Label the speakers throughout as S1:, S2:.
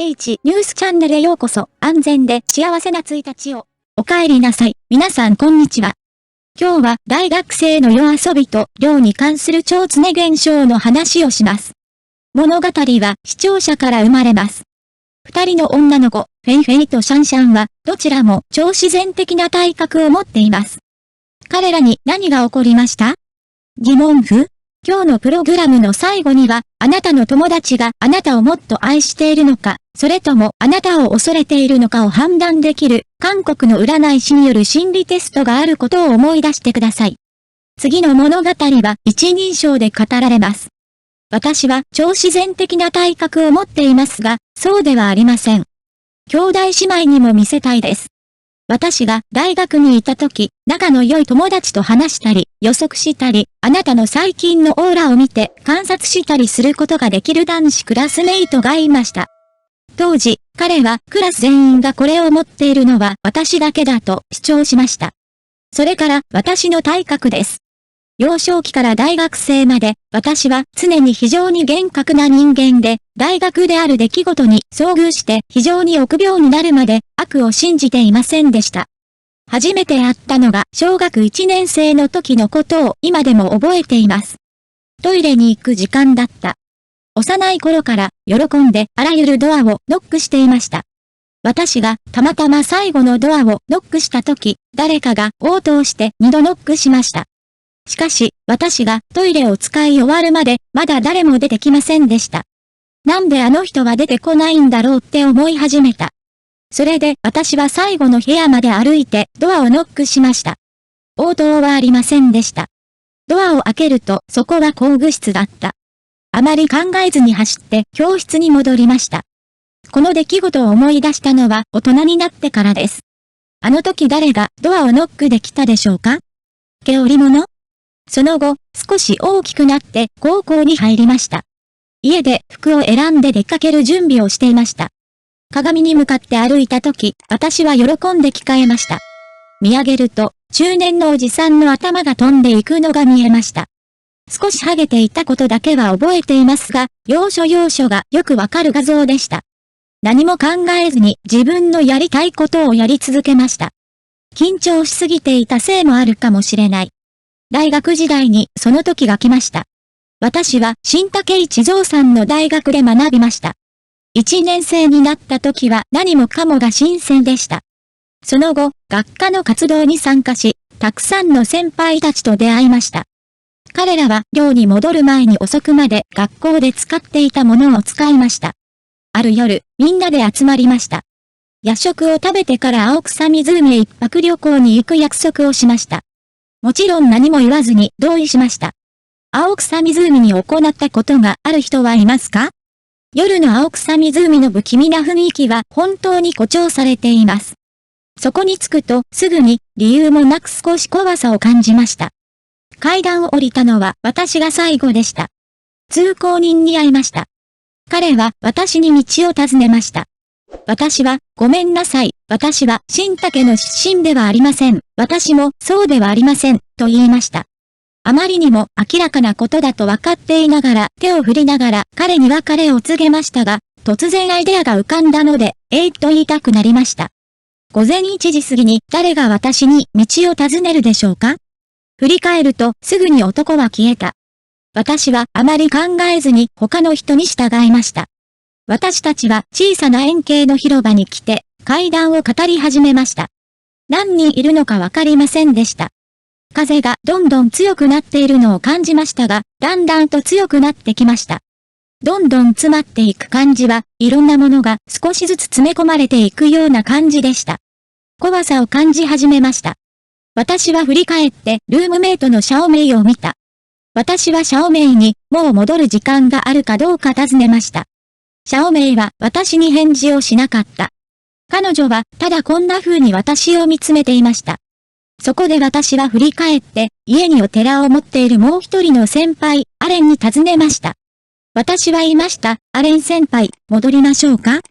S1: H ニュースチャンネルへようこそ。安全で幸せな1日を。お帰りなさい。皆さんこんにちは。今日は大学生の夜遊びと寮に関する超常現象の話をします。物語は視聴者から生まれます。二人の女の子、フェイフェイとシャンシャンは、どちらも超自然的な体格を持っています。彼らに何が起こりました？疑問符？今日のプログラムの最後には、あなたの友達があなたをもっと愛しているのか、それともあなたを恐れているのかを判断できる、韓国の占い師による心理テストがあることを思い出してください。次の物語は一人称で語られます。私は超自然的な体格を持っていますが、そうではありません。兄弟姉妹にも見せたいです。私が大学にいた時、仲の良い友達と話したり、予測したり、あなたの最近のオーラを見て観察したりすることができる男子クラスメイトがいました。当時、彼はクラス全員がこれを持っているのは私だけだと主張しました。それから私の体格です。幼少期から大学生まで、私は常に非常に厳格な人間で、大学である出来事に遭遇して非常に臆病になるまで悪を信じていませんでした。初めて会ったのが小学1年生の時のことを今でも覚えています。トイレに行く時間だった。幼い頃から喜んであらゆるドアをノックしていました。私がたまたま最後のドアをノックした時、誰かが応答して2度ノックしました。しかし、私がトイレを使い終わるまで、まだ誰も出てきませんでした。なんであの人は出てこないんだろうって思い始めた。それで私は最後の部屋まで歩いてドアをノックしました。応答はありませんでした。ドアを開けるとそこは工具室だった。あまり考えずに走って教室に戻りました。この出来事を思い出したのは大人になってからです。あの時誰がドアをノックできたでしょうか？毛織物？その後、少し大きくなって高校に入りました。家で服を選んで出かける準備をしていました。鏡に向かって歩いた時、私は喜んで聞かえました。見上げると、中年のおじさんの頭が飛んでいくのが見えました。少しハゲていたことだけは覚えていますが、要所要所がよくわかる画像でした。何も考えずに自分のやりたいことをやり続けました。緊張しすぎていたせいもあるかもしれない。大学時代にその時が来ました。私は新竹一蔵さんの大学で学びました。1年生になった時は何もかもが新鮮でした。その後、学科の活動に参加し、たくさんの先輩たちと出会いました。彼らは寮に戻る前に遅くまで学校で使っていたものを使いました。ある夜、みんなで集まりました。夜食を食べてから青草湖へ一泊旅行に行く約束をしました。もちろん何も言わずに同意しました。青草湖に行ったことがある人はいますか？夜の青草湖の不気味な雰囲気は本当に誇張されています。そこに着くとすぐに理由もなく少し怖さを感じました。階段を降りたのは私が最後でした。通行人に会いました。彼は私に道を尋ねました。私は、ごめんなさい。私は新竹の出身ではありません。私もそうではありません。と言いました。あまりにも明らかなことだと分かっていながら手を振りながら彼に別れを告げましたが、突然アイデアが浮かんだので、と言いたくなりました。午前1時過ぎに誰が私に道を尋ねるでしょうか？振り返るとすぐに男は消えた。私はあまり考えずに他の人に従いました。私たちは小さな円形の広場に来て、階段を語り始めました。何人いるのかわかりませんでした。風がどんどん強くなっているのを感じましたが、だんだんと強くなってきました。どんどん詰まっていく感じは、いろんなものが少しずつ詰め込まれていくような感じでした。怖さを感じ始めました。私は振り返ってルームメイトのシャオメイを見た。私はシャオメイに、もう戻る時間があるかどうか尋ねました。シャオメイは私に返事をしなかった。彼女はただこんな風に私を見つめていました。そこで私は振り返って家にお寺を持っているもう一人の先輩、アレンに尋ねました。私は言いました。アレン先輩、戻りましょうか？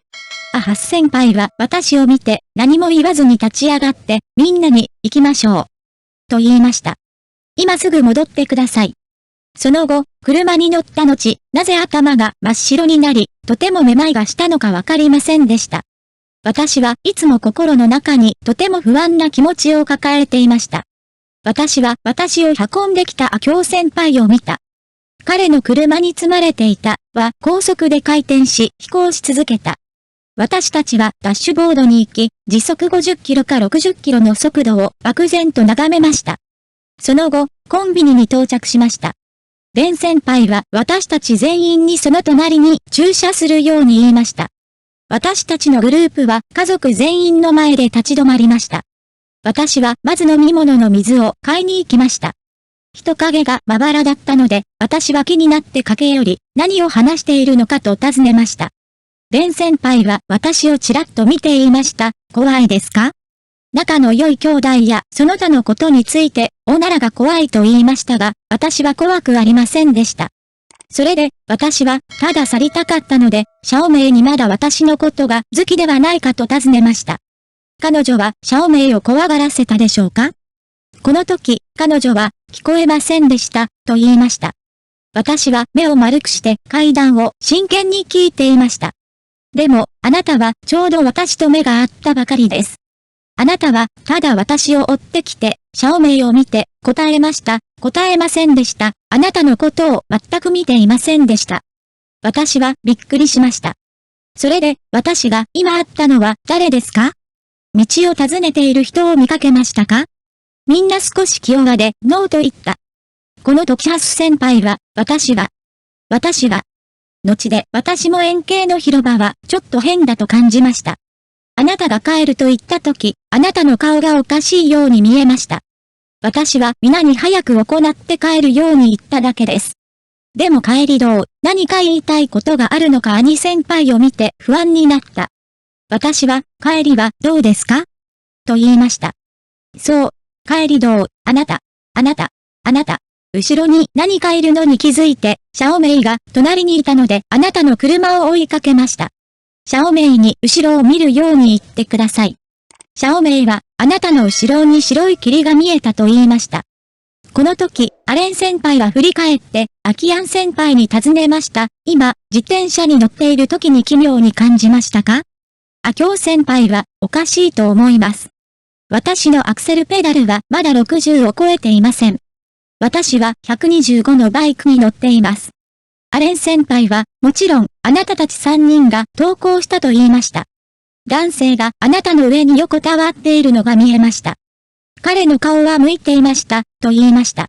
S1: ハス先輩は私を見て何も言わずに立ち上がってみんなに行きましょう。と言いました。今すぐ戻ってください。その後、車に乗った後、なぜ頭が真っ白になり、とてもめまいがしたのかわかりませんでした。私はいつも心の中にとても不安な気持ちを抱えていました。私は私を運んできた阿京先輩を見た。彼の車に積まれていたは高速で回転し飛行し続けた。私たちはダッシュボードに行き、時速50キロか60キロの速度を漠然と眺めました。その後、コンビニに到着しました。レン先輩は私たち全員にその隣に駐車するように言いました。私たちのグループは家族全員の前で立ち止まりました。私はまず飲み物の水を買いに行きました。人影がまばらだったので、私は気になって駆け寄り、何を話しているのかと尋ねました。レン先輩は私をちらっと見て言いました。怖いですか？仲の良い兄弟やその他のことについて、おならが怖いと言いましたが、私は怖くありませんでした。それで、私は、ただ去りたかったので、シャオメイにまだ私のことが好きではないかと尋ねました。彼女は、シャオメイを怖がらせたでしょうか？この時、彼女は、聞こえませんでした、と言いました。私は目を丸くして階段を真剣に聞いていました。でも、あなたはちょうど私と目が合ったばかりです。あなたは、ただ私を追ってきて、シャオメイを見て、答えました。答えませんでした。あなたのことを全く見ていませんでした。私はびっくりしました。それで、私が今会ったのは誰ですか？道を尋ねている人を見かけましたか？みんな少し気弱で、ノーと言った。この時ハス先輩は、私は、後で私も円形の広場はちょっと変だと感じました。あなたが帰ると言った時、あなたの顔がおかしいように見えました。私は皆に早く行って帰るように言っただけです。でも帰り道、何か言いたいことがあるのか兄先輩を見て不安になった。私は、帰りはどうですか？と言いました。そう、帰り道、あなた。後ろに何かいるのに気づいて、シャオメイが隣にいたのであなたの車を追いかけました。シャオメイに後ろを見るように言ってください。シャオメイは、あなたの後ろに白い霧が見えたと言いました。この時、アレン先輩は振り返って、アキアン先輩に尋ねました。今、自転車に乗っている時に奇妙に感じましたか？アキョウ先輩は、おかしいと思います。私のアクセルペダルはまだ60を超えていません。私は125のバイクに乗っています。アレン先輩は、もちろん、あなたたち3人が投稿したと言いました。男性があなたの上に横たわっているのが見えました。彼の顔は向いていました、と言いました。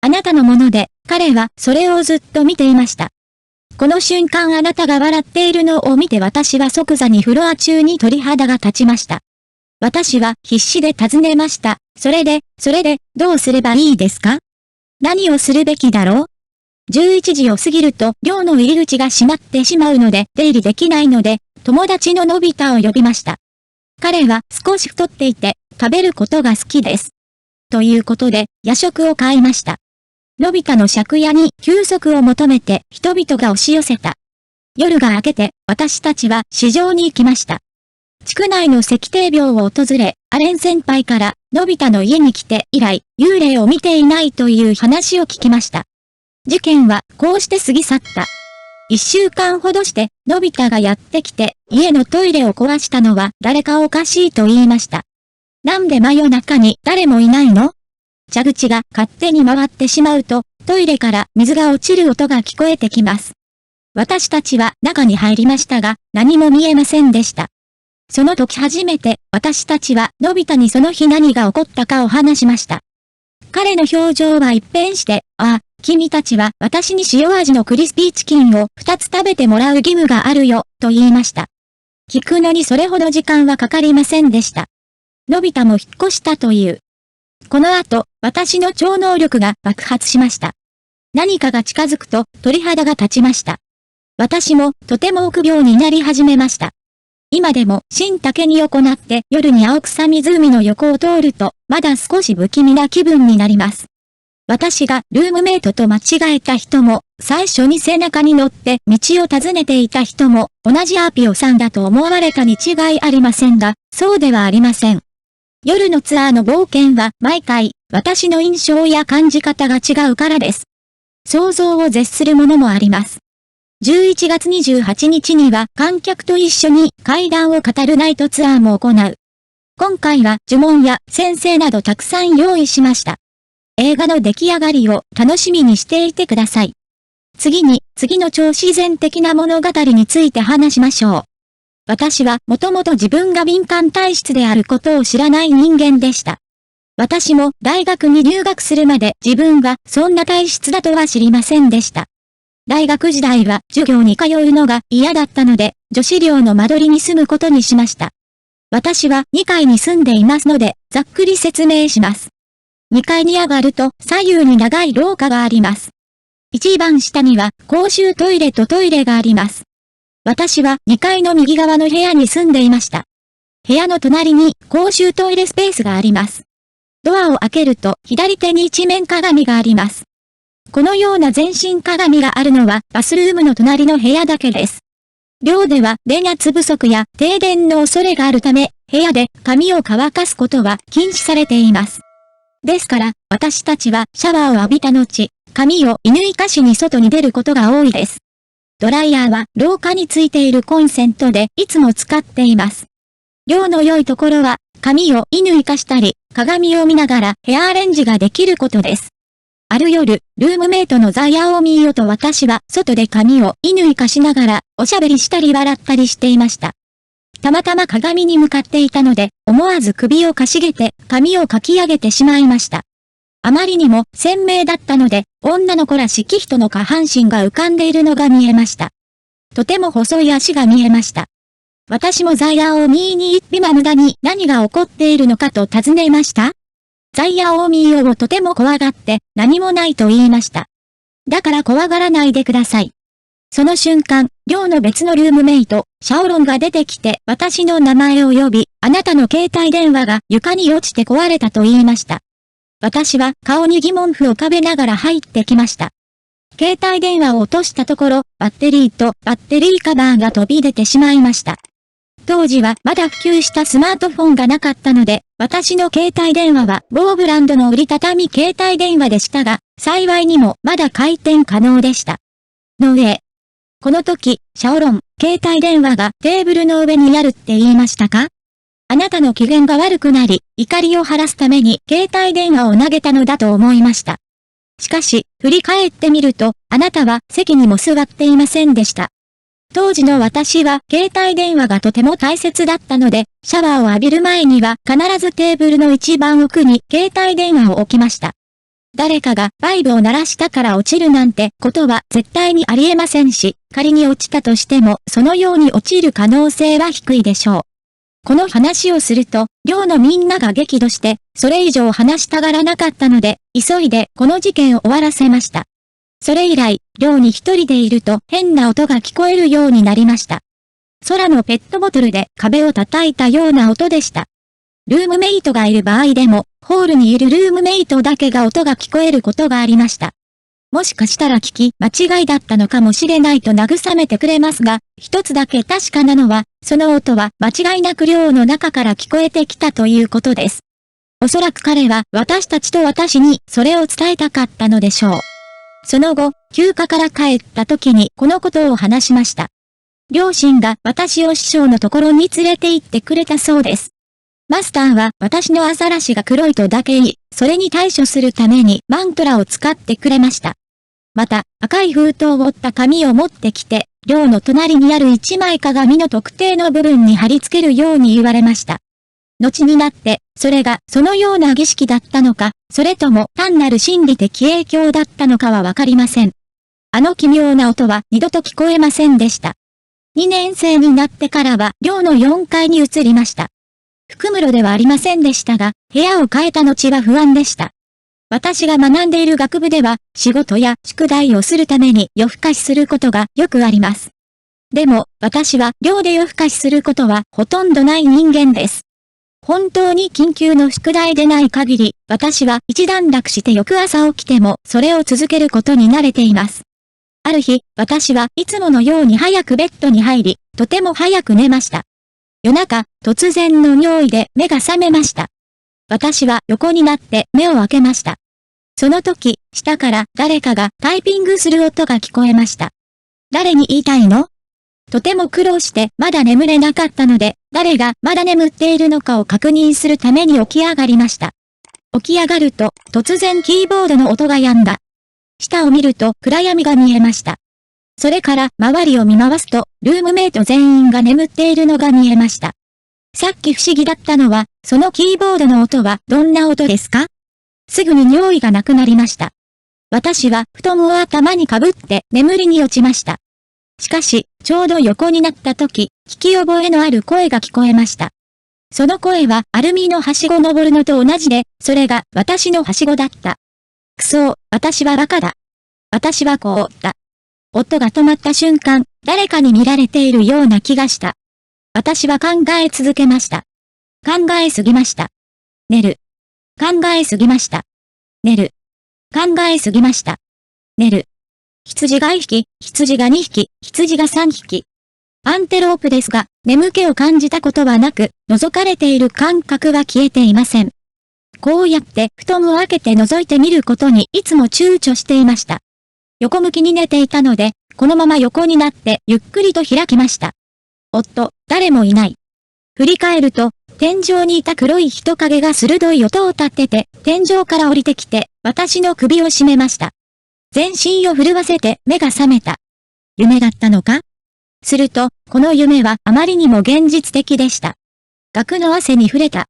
S1: あなたのもので、彼はそれをずっと見ていました。この瞬間あなたが笑っているのを見て私は即座にフロア中に鳥肌が立ちました。私は必死で尋ねました。それで、どうすればいいですか？何をするべきだろう？11時を過ぎると寮の入り口が閉まってしまうので出入りできないので、友達ののび太を呼びました。彼は少し太っていて食べることが好きです。ということで夜食を買いました。のび太の借家に休息を求めて人々が押し寄せた。夜が明けて私たちは市場に行きました。地区内の石庭廟を訪れ、アレン先輩からのび太の家に来て以来幽霊を見ていないという話を聞きました。事件はこうして過ぎ去った。1週間ほどして、のび太がやってきて、家のトイレを壊したのは誰かおかしいと言いました。なんで真夜中に誰もいないの？蛇口が勝手に回ってしまうと、トイレから水が落ちる音が聞こえてきます。私たちは中に入りましたが、何も見えませんでした。その時初めて、私たちはのび太にその日何が起こったかを話しました。彼の表情は一変して、君たちは私に塩味のクリスピーチキンを2つ食べてもらう義務があるよ、と言いました。聞くのにそれほど時間はかかりませんでした。のび太も引っ越したという。この後、私の超能力が爆発しました。何かが近づくと鳥肌が立ちました。私もとても臆病になり始めました。今でも新竹に行って夜に青草湖の横を通ると、まだ少し不気味な気分になります。私がルームメイトと間違えた人も、最初に背中に乗って道を尋ねていた人も、同じアーピオさんだと思われたに違いありませんが、そうではありません。夜のツアーの冒険は毎回、私の印象や感じ方が違うからです。想像を絶するものもあります。11月28日には観客と一緒に怪談を語るナイトツアーも行う。今回は呪文や先生などたくさん用意しました。映画の出来上がりを楽しみにしていてください。次の超自然的な物語について話しましょう。私はもともと自分が敏感体質であることを知らない人間でした。私も大学に入学するまで自分がそんな体質だとは知りませんでした。大学時代は授業に通うのが嫌だったので、女子寮の間取りに住むことにしました。私は2階に住んでいますので、ざっくり説明します。2階に上がると左右に長い廊下があります。一番下には公衆トイレとトイレがあります。私は2階の右側の部屋に住んでいました。部屋の隣に公衆トイレスペースがあります。ドアを開けると左手に一面鏡があります。このような全身鏡があるのはバスルームの隣の部屋だけです。寮では電圧不足や停電の恐れがあるため、部屋で髪を乾かすことは禁止されています。ですから、私たちはシャワーを浴びた後、髪を射抜いかしに外に出ることが多いです。ドライヤーは廊下についているコンセントでいつも使っています。寮の良いところは、髪を射抜いかしたり、鏡を見ながらヘアアレンジができることです。ある夜、ルームメイトのザヤオミーヨと私は外で髪を射抜いかしながらおしゃべりしたり笑ったりしていました。たまたま鏡に向かっていたので、思わず首をかしげて髪をかき上げてしまいました。あまりにも鮮明だったので、女の子らしき人の下半身が浮かんでいるのが見えました。とても細い足が見えました。私もザヤオミーに今無駄に何が起こっているのかと尋ねました。ザヤオミーをとても怖がって何もないと言いました。だから怖がらないでください。その瞬間、寮の別のルームメイト、シャオロンが出てきて私の名前を呼び、あなたの携帯電話が床に落ちて壊れたと言いました。私は顔に疑問符を浮かべながら入ってきました。携帯電話を落としたところ、バッテリーとバッテリーカバーが飛び出てしまいました。当時はまだ普及したスマートフォンがなかったので、私の携帯電話は某ブランドの折りたたみ携帯電話でしたが、幸いにもまだ回転可能でした。の上。この時、シャオロン、携帯電話がテーブルの上にあるって言いましたか？あなたの機嫌が悪くなり、怒りを晴らすために携帯電話を投げたのだと思いました。しかし、振り返ってみると、あなたは席にも座っていませんでした。当時の私は携帯電話がとても大切だったので、シャワーを浴びる前には必ずテーブルの一番奥に携帯電話を置きました。誰かがバイブを鳴らしたから落ちるなんてことは絶対にありえませんし、仮に落ちたとしてもそのように落ちる可能性は低いでしょう。この話をすると、寮のみんなが激怒して、それ以上話したがらなかったので、急いでこの事件を終わらせました。それ以来、寮に一人でいると変な音が聞こえるようになりました。空のペットボトルで壁を叩いたような音でした。ルームメイトがいる場合でも、ホールにいるルームメイトだけが音が聞こえることがありました。もしかしたら聞き間違いだったのかもしれないと慰めてくれますが、一つだけ確かなのは、その音は間違いなく寮の中から聞こえてきたということです。おそらく彼は私たちと私にそれを伝えたかったのでしょう。その後、休暇から帰った時にこのことを話しました。両親が私を師匠のところに連れて行ってくれたそうです。マスターは私のアザラシが黒いとだけ言い、それに対処するためにマントラを使ってくれました。また、赤い封筒を折った紙を持ってきて、寮の隣にある一枚鏡の特定の部分に貼り付けるように言われました。後になって、それがそのような儀式だったのか、それとも単なる心理的影響だったのかはわかりません。あの奇妙な音は二度と聞こえませんでした。2年生になってからは寮の4階に移りました。福室ではありませんでしたが、部屋を変えた後は不安でした。私が学んでいる学部では、仕事や宿題をするために夜更かしすることがよくあります。でも、私は寮で夜更かしすることはほとんどない人間です。本当に緊急の宿題でない限り、私は一段落して翌朝起きてもそれを続けることに慣れています。ある日、私はいつものように早くベッドに入り、とても早く寝ました。夜中、突然の尿意で目が覚めました。私は横になって目を開けました。その時、下から誰かがタイピングする音が聞こえました。誰に言いたいの？とても苦労してまだ眠れなかったので、誰がまだ眠っているのかを確認するために起き上がりました。起き上がると、突然キーボードの音が止んだ。下を見ると暗闇が見えました。それから周りを見回すと、ルームメイト全員が眠っているのが見えました。さっき不思議だったのは、そのキーボードの音はどんな音ですか？すぐに尿意がなくなりました。私は布団を頭にかぶって眠りに落ちました。しかし、ちょうど横になった時、聞き覚えのある声が聞こえました。その声はアルミのはしご登るのと同じで、それが私のはしごだった。くそ、私はバカだ。私はこう言った。音が止まった瞬間、誰かに見られているような気がした。私は考え続けました。考えすぎました。寝る。考えすぎました。寝る。考えすぎました。寝る。羊が1匹、羊が2匹、羊が3匹。アンテロープですが、眠気を感じたことはなく、覗かれている感覚は消えていません。こうやって布団を開けて覗いてみることにいつも躊躇していました。横向きに寝ていたので、このまま横になってゆっくりと開きました。おっと、誰もいない。振り返ると、天井にいた黒い人影が鋭い音を立てて、天井から降りてきて、私の首を絞めました。全身を震わせて目が覚めた。夢だったのか？すると、この夢はあまりにも現実的でした。額の汗に触れた。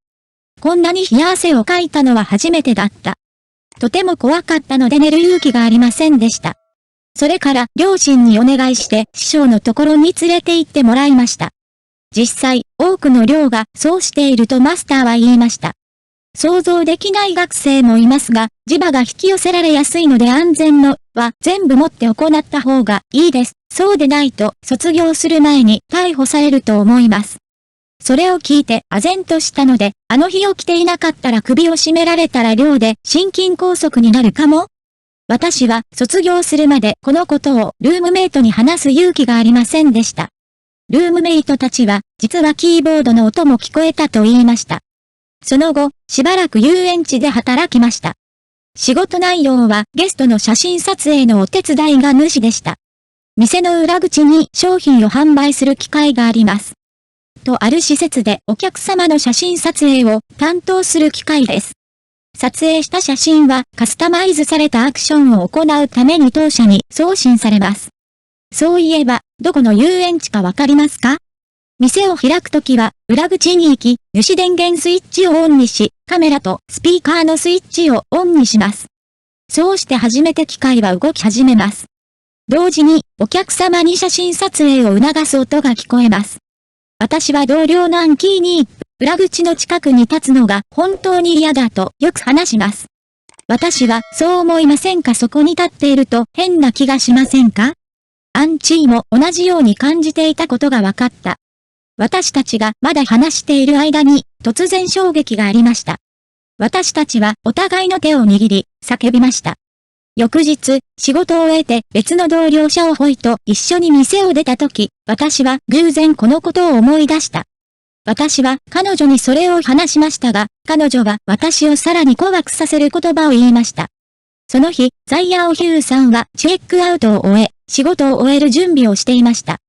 S1: こんなに冷や汗をかいたのは初めてだった。とても怖かったので寝る勇気がありませんでした。それから両親にお願いして師匠のところに連れて行ってもらいました。実際、多くの寮がそうしているとマスターは言いました。想像できない学生もいますが、磁場が引き寄せられやすいので安全のは全部持って行った方がいいです。そうでないと卒業する前に逮捕されると思います。それを聞いて唖然としたので、あの日起きていなかったら首を絞められたら寮で心筋梗塞になるかも？私は卒業するまでこのことをルームメイトに話す勇気がありませんでした。ルームメイトたちは実はキーボードの音も聞こえたと言いました。その後、しばらく遊園地で働きました。仕事内容はゲストの写真撮影のお手伝いが主でした。店の裏口に商品を販売する機会があります。とある施設でお客様の写真撮影を担当する機会です。撮影した写真はカスタマイズされたアクションを行うために当社に送信されます。そういえば、どこの遊園地かわかりますか？店を開くときは、裏口に行き、主電源スイッチをオンにし、カメラとスピーカーのスイッチをオンにします。そうして初めて機械は動き始めます。同時に、お客様に写真撮影を促す音が聞こえます。私は同僚のアンキーに、裏口の近くに立つのが本当に嫌だとよく話します。私はそう思いませんか？そこに立っていると変な気がしませんか？アンチーも同じように感じていたことが分かった。私たちがまだ話している間に突然衝撃がありました。私たちはお互いの手を握り叫びました。翌日、仕事を終えて別の同僚者をホイと一緒に店を出た時、私は偶然このことを思い出した。私は彼女にそれを話しましたが、彼女は私をさらに怖くさせる言葉を言いました。その日、ザイヤオヒューさんはチェックアウトを終え、仕事を終える準備をしていました。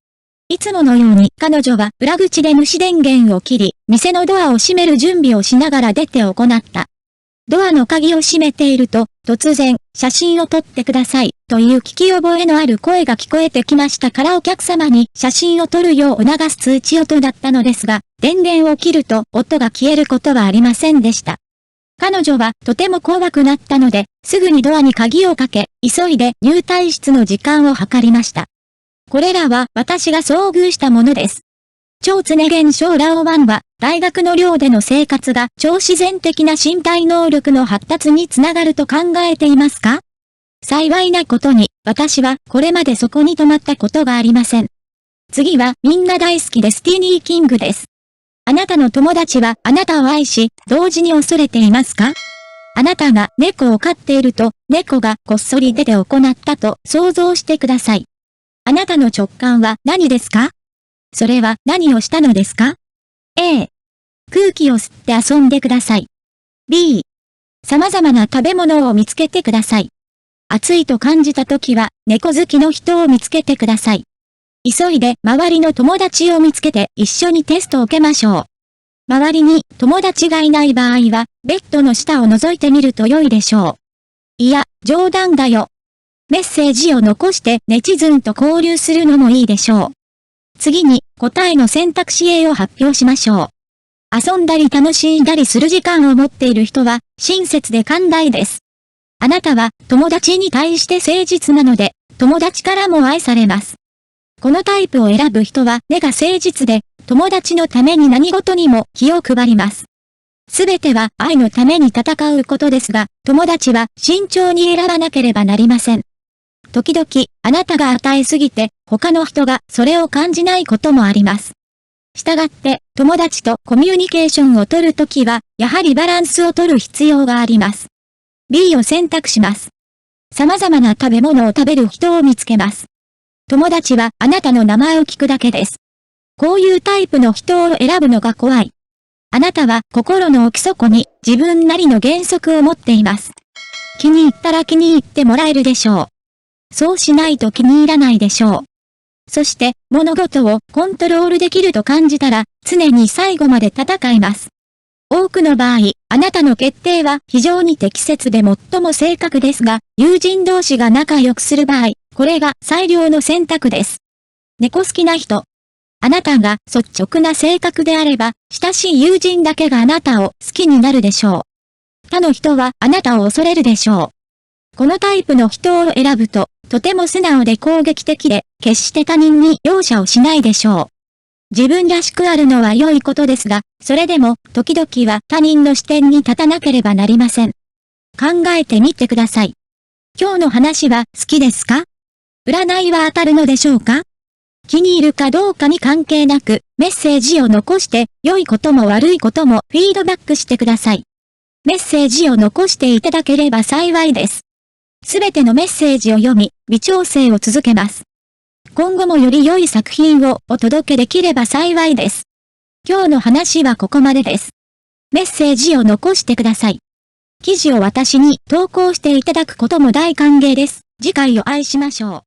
S1: いつものように彼女は裏口で無視電源を切り、店のドアを閉める準備をしながら出て行った。ドアの鍵を閉めていると、突然、写真を撮ってください、という聞き覚えのある声が聞こえてきましたからお客様に写真を撮るよう促す通知音だったのですが、電源を切ると音が消えることはありませんでした。彼女はとても怖くなったので、すぐにドアに鍵をかけ、急いで入退室の時間を計りました。これらは私が遭遇したものです。超常現象ラオ1は、大学の寮での生活が超自然的な身体能力の発達につながると考えていますか？幸いなことに、私はこれまでそこに泊まったことがありません。次はみんな大好きでスティニーキングです。あなたの友達はあなたを愛し、同時に恐れていますか？あなたが猫を飼っていると、猫がこっそり出て行ったと想像してください。あなたの直感は何ですか？それは何をしたのですか？ A、空気を吸って遊んでください。B、様々な食べ物を見つけてください。暑いと感じた時は、猫好きの人を見つけてください。急いで周りの友達を見つけて一緒にテストを受けましょう。周りに友達がいない場合は、ベッドの下を覗いてみると良いでしょう。いや、冗談だよ。メッセージを残してネチズンと交流するのもいいでしょう。次に、答えの選択肢 A を発表しましょう。遊んだり楽しんだりする時間を持っている人は、親切で寛大です。あなたは、友達に対して誠実なので、友達からも愛されます。このタイプを選ぶ人は、根が誠実で、友達のために何事にも気を配ります。すべては愛のために戦うことですが、友達は慎重に選ばなければなりません。時々、あなたが与えすぎて、他の人がそれを感じないこともあります。したがって、友達とコミュニケーションを取るときは、やはりバランスを取る必要があります。B を選択します。様々な食べ物を食べる人を見つけます。友達はあなたの名前を聞くだけです。こういうタイプの人を選ぶのが怖い。あなたは心の奥底に自分なりの原則を持っています。気に入ったら気に入ってもらえるでしょう。そうしないと気に入らないでしょう。そして物事をコントロールできると感じたら常に最後まで戦います。多くの場合、あなたの決定は非常に適切で最も正確ですが、友人同士が仲良くする場合、これが最良の選択です。猫好きな人。あなたが率直な性格であれば、親しい友人だけがあなたを好きになるでしょう。他の人はあなたを恐れるでしょう。このタイプの人を選ぶと、とても素直で攻撃的で、決して他人に容赦をしないでしょう。自分らしくあるのは良いことですが、それでも、時々は他人の視点に立たなければなりません。考えてみてください。今日の話は好きですか？占いは当たるのでしょうか？気に入るかどうかに関係なく、メッセージを残して、良いことも悪いこともフィードバックしてください。メッセージを残していただければ幸いです。すべてのメッセージを読み、微調整を続けます。今後もより良い作品をお届けできれば幸いです。今日の話はここまでです。メッセージを残してください。記事を私に投稿していただくことも大歓迎です。次回お会いしましょう。